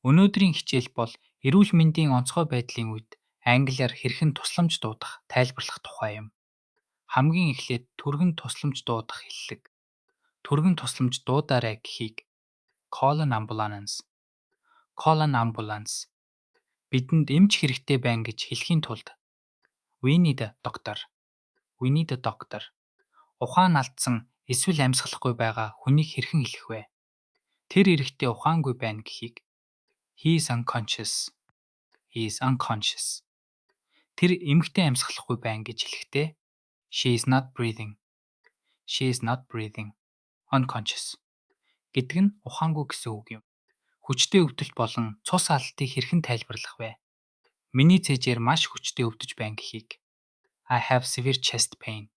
Өнөөдрийн хичээл бол эрүүл мэндийн онцгой байдлын үед англиар хэрхэн тусламж дуудах, тайлбарлах тухай юм. Хамгийн эхлээд түргэн тусламж дуудах хэллэг. Түргэн тусламж дуудаарай гэхийг call an ambulance. Call an ambulance. Бидэнд эмч хэрэгтэй байна гэж хэлхийн тулд we need a doctor. We need a doctor. Ухаан алдсан эсвэл амьсгалахгүй байгаа хүнийг хэрхэн хэлэх вэ? Тэр эрэгтэй ухаангүй байна гэхийг he is unconscious. He is unconscious. Тэр эмэгтэй амьсгалахгүй байна гэж хэлэхдээ she is not breathing. She is not breathing. Unconscious гэдэг нь ухаангүй гэсэн үг юм. Хүчтэй өвдөлт болон цус алдалтыг хэрхэн тайлбарлах вэ? Миний цээжээр маш хүчтэй өвдөж байна гэхийг I have severe chest pain.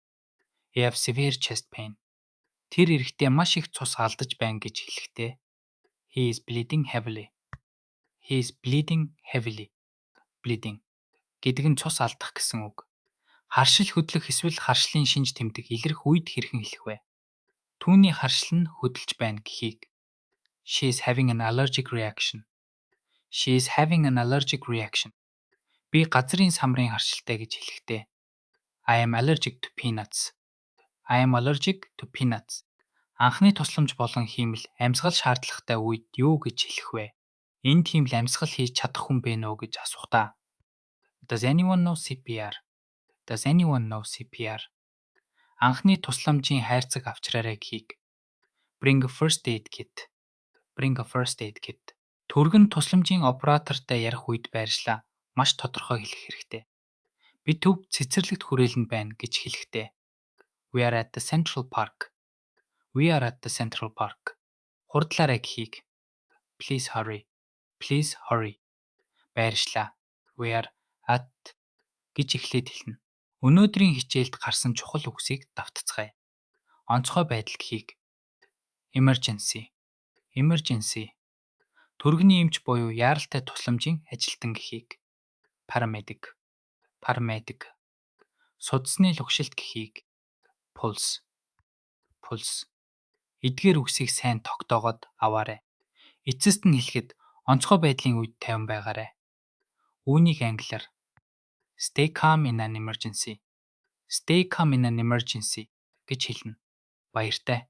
I have severe chest pain. Тэр эрэгтэй маш их цус алдаж байна гэж хэлэхдээ he is bleeding heavily. He is bleeding heavily. Bleeding гэдэг нь цус алдах гэсэн үг. Харшил хөдлөх эсвэл харшлын шинж тэмдэг илэрх үед хэрхэн хэлэх вэ? Түүний харшил нь хөдөлж байна гэхийг she is having an allergic reaction. She is having an allergic reaction. Би газрын самрын харшилтай гэж хэлэхдээ I am allergic to peanuts. I am allergic to peanuts. Анхны тусламж болон хиймэл амьсгал шаардлагатай үед юу гэж хэлэх вэ? Энэ тийм л амьсгал хийж чадах хүн бэ нөө гэж асуухдаа Does anyone know CPR? Does anyone know CPR? Анхны тусламжийн хайрцаг авчраарай гэхийг Bring a first aid kit. Bring a first aid kit. Түргэн тусламжийн оператортай ярих үед байршлаа маш тодорхой хэлэх хэрэгтэй. Би төв цэцэрлэгт хүрээлэнд байна гэж хэлэхдээ We are at the Central Park. We are at the Central Park. Хурдлаарай гэхийг Please hurry. Please hurry. Байршлаа. We are at гэж эхлээд хэлнэ. Өнөөдрийн хичээлд гарсан чухал үгсийг давтацгаая. Онцгой байдал гэхийг emergency. Emergency. Түргэний эмч буюу яаралтай тусламжийн ажилтан гэхийг paramedic. Paramedic. Судасны лугшилт гэхийг pulse. Pulse. Эдгээр үгсийг сайн тогтоогоод аваарай. Эцэст нь хэлэхэд онцгой байдлын үед тайван байгаарай. Үүнийг англиар stay calm in an emergency. Stay calm in an emergency гэж хэлнэ. Баяртай.